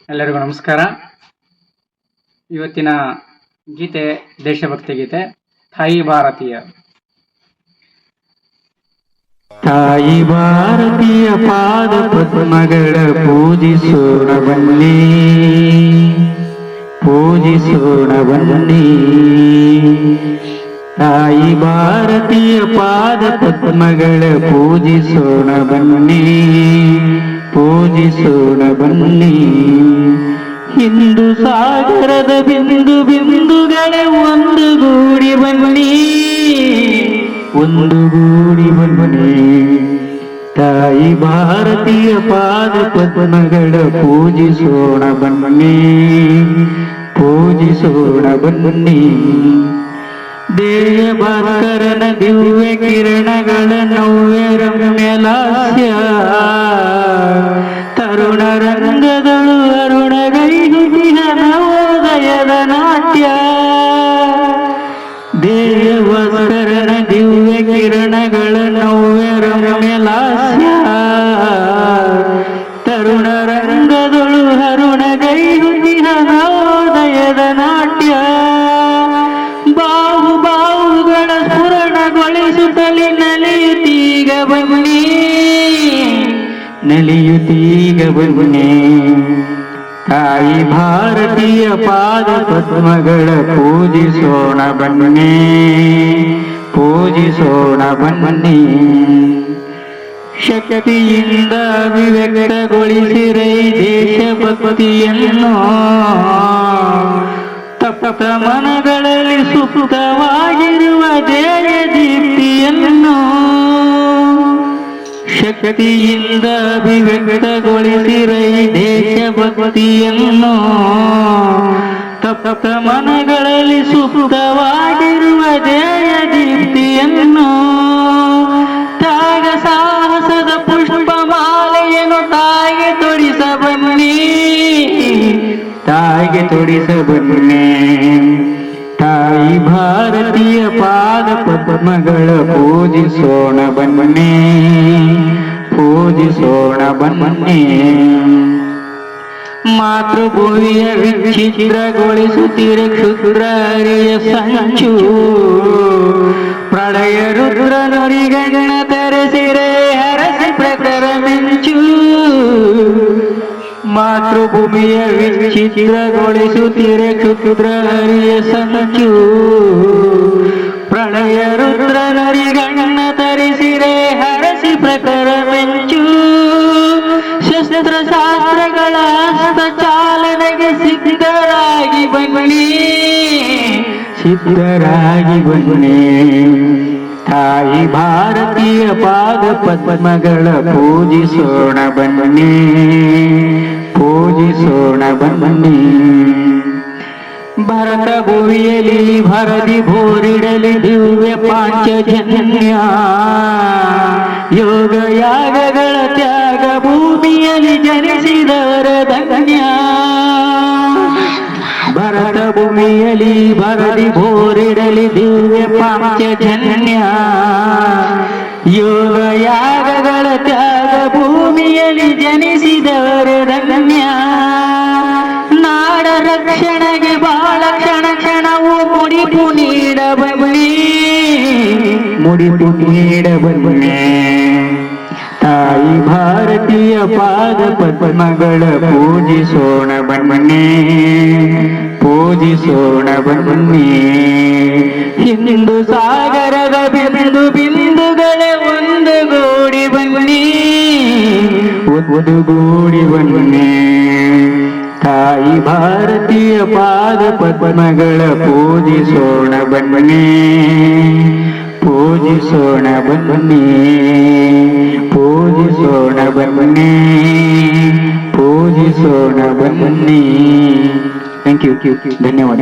ಎಲ್ಲರಿಗೂ ನಮಸ್ಕಾರ. ಇವತ್ತಿನ ಗೀತೆ ದೇಶಭಕ್ತಿ ಗೀತೆ ತಾಯಿ ಭಾರತೀಯ. ತಾಯಿ ಭಾರತೀಯ ಪಾದ ಪದ್ಮಗಳ ಪೂಜಿಸೋಣ ಬನ್ನಿ, ಪೂಜಿಸೋಣ ಬನ್ನಿ. ತಾಯಿ ಭಾರತೀಯ ಪಾದ ಪದ್ಮಗಳ ಪೂಜಿಸೋಣ ಬನ್ನಿ, ಪೂಜಿಸೋಣ ಬನ್ನಿ. ಹಿಂದೂ ಸಾಗರದ ಬಿಂದು ಬಿಂದುಗಳೇ ಒಂದುಗೂಡಿ ಬನ್ನಿ, ಒಂದುಗೂಡಿ ಬನ್ನಿ. ತಾಯಿ ಭಾರತೀಯ ಪಾದ ಪದ್ಮಗಳ ಪೂಜಿಸೋಣ ಬನ್ನಿ, ಪೂಜಿಸೋಣ ಬನ್ನಿ. ದೇಯ ಭಾಸ್ಕರನ ದಿವ್ಯ ಕಿರಣಗಳ ನವ್ಯ ರಮ್ಯ ಲಾಸ್ಯ, ತರುಣ ರಂಗದಳು ಅರುಣಗೈಹುತಿಯ ನವೋದಯದ ನಾಟ್ಯ. ದೇಯ ಭಾಸ್ಕರನ ದಿವ್ಯ ಕಿರಣಗಳ ನವ್ಯ ರಮ್ಯ ಲಾಸ್ಯ, ತರುಣ ರಂಗದಳು ಅರುಣಗೈಹುತಿಯ ನವೋದಯದ ನಾಟ್ಯ. ಬಾಹು ಬಾಹುಗಳ ಸ್ಫುರಣಗೊಳಿಸುತ್ತಲೇ ನಲಿಯುತ್ತೀಗ ಬನ್ನಿ, ನಲಿಯುತ್ತೀಗ ಬನ್ನಿ. ತಾಯಿ ಭಾರತೀಯ ಪಾದ ಪದ್ಮಗಳ ಪೂಜಿಸೋಣ ಬನ್ನಿ, ಪೂಜಿಸೋಣ ಬನ್ನಿ. ಶಕ್ತಿಯಿಂದ ಅಭಿವ್ಯಕ್ತಗೊಳಿಸಿರೈ ದೇಶಭಕ್ತಿಯನ್ನು, ತಪ್ತ ಮನಗಳಲ್ಲಿ ಸುಪ್ತವಾಗಿರುವ ದೇಯ ದೀಪ್ತಿಯನ್ನು. ಶಕ್ತಿಯಿಂದ ಅಭಿವ್ಯಕ್ತಗೊಳಿಸಿರೈ ದೇಶಭಕ್ತಿಯನ್ನು, ತಪ್ತ ಮನಗಳಲ್ಲಿ ಸುಪ್ತವಾಗಿರುವ ದೇಯ ದೀಪ್ತಿಯನ್ನು. ತ್ಯಾಗ ಸಾಹಸದ ಪುಷ್ಪ ಮಾಲೆಯನ್ನು ತಾಯಿಗೆ ತೊಡಿಸ ಬನ್ನಿ, ತಾಯಿಗೆ ತೊಡಿಸ ಬನ್ನಿ. ತಾಯಿ ಭಾರತೀಯ ಪಾದ ಪದ್ಮಗಳ ಪೂಜಿಸೋಣ ಬನ್ನಿ, ಪೂಜಿಸೋಣ ಬನ್ನಿ. ಮಾತೃಭೂಮಿಯ ವಿಚ್ಛಿದ್ರಗೊಳಿಸುತ್ತಿರ ಕ್ಷುದ್ರ ಹರಿಯ ಸಂಚು, ಪ್ರಳಯ ರುದ್ರ ನುರಿಗಣ್ಣ ತರಸಿರೆ ಹರಸಿ ಪ್ರಖರ ಮಿಂಚು. ಮಾತೃಭೂಮಿಯ ವಿಚ್ಛಿದ್ರಗೊಳಿಸುತ್ತಿರೆ ಕ್ಷುದ್ರ ಹರಿಯ ಸಂಚು, ಪ್ರಳಯ ರುದ್ರ ನರಿಗಣ್ಣ ತರಿಸಿರೆ ಹರಸಿ ಪ್ರಖರ ಮಿಂಚು. ಶಸ್ತ್ರ ಶಾಸ್ತ್ರಗಳ ಹಸ್ತ ಚಾಲನೆಗೆ ಸಿದ್ಧರಾಗಿ ಬನ್ನಿ, ಸಿದ್ಧರಾಗಿ ಬನ್ನಿ. ತಾಯಿ ಭಾರತೀಯ ಪಾದ ಪದ್ಮಗಳ ಪೂಜಿಸೋಣ ಬನ್ನಿ, ಪೂಜಿಸೋಣ ಬನ್ನಿ. ಭರತ ಭುವಿಯಲ್ಲಿ ಭರದಿ ಭೋರಿಡಲಿ ದಿವ್ಯ ಪಾಂಚಜನ್ಯ, ಯೋಗ ಯಾಗಗಳ ತ್ಯಾಗ ಭೂಮಿಯಲ್ಲಿ ಜನಿಸಿದವರ ಧನ್ಯ. ಭರತ ಭೂಮಿಯಲ್ಲಿ ಭರದಿ ಭೋರಿಡಲಿ ದಿವ್ಯ ಪಾಂಚಜನ್ಯ, ಯೋಗ ಯಾಗಗಳ ತ್ಯಾಗ ಭೂಮಿಯಲ್ಲಿ ಜನಿಸಿದವರ ಧನ್ಯ. ನಾಡ ರಕ್ಷಣೆಗೆ ಬಾಳ ಕ್ಷಣ ಕ್ಷಣವು ಮುಡಿಪು ನೀಡ ಬನ್ನಿ, ಮುಡಿಪು ನೀಡ ಬನ್ನಿ. ತಾಯಿ ಭಾರತೀಯ ಪಾದ ಪದ್ಮಗಳ ಪೂಜಿಸೋಣ ಬನ್ನಿ, ಪೂಜಿಸೋಣ ಬನ್ನಿ. ಹಿಂದೂ ಸಾಗರದ ಬಿಂದು ಬಿಂದುಗಳೇ ಒಂದುಗೂಡಿ ಬನ್ನಿ, ಒಂದುಗೂಡಿ ಬನ್ನಿ. ತಾಯಿ ಭಾರತೀಯ ಪಾದ ಪದ್ಮಗಳ ಪೂಜಿಸೋಣ ಬನ್ನಿ, ಪೂಜಿಸೋಣ ಬನ್ನಿ, ಪೂಜಿಸೋಣ ಬನ್ನಿ, ಪೂಜಿಸೋಣ ಬನ್ನಿ. ಥ್ಯಾಂಕ್ ಯು, ಧನ್ಯವಾದ.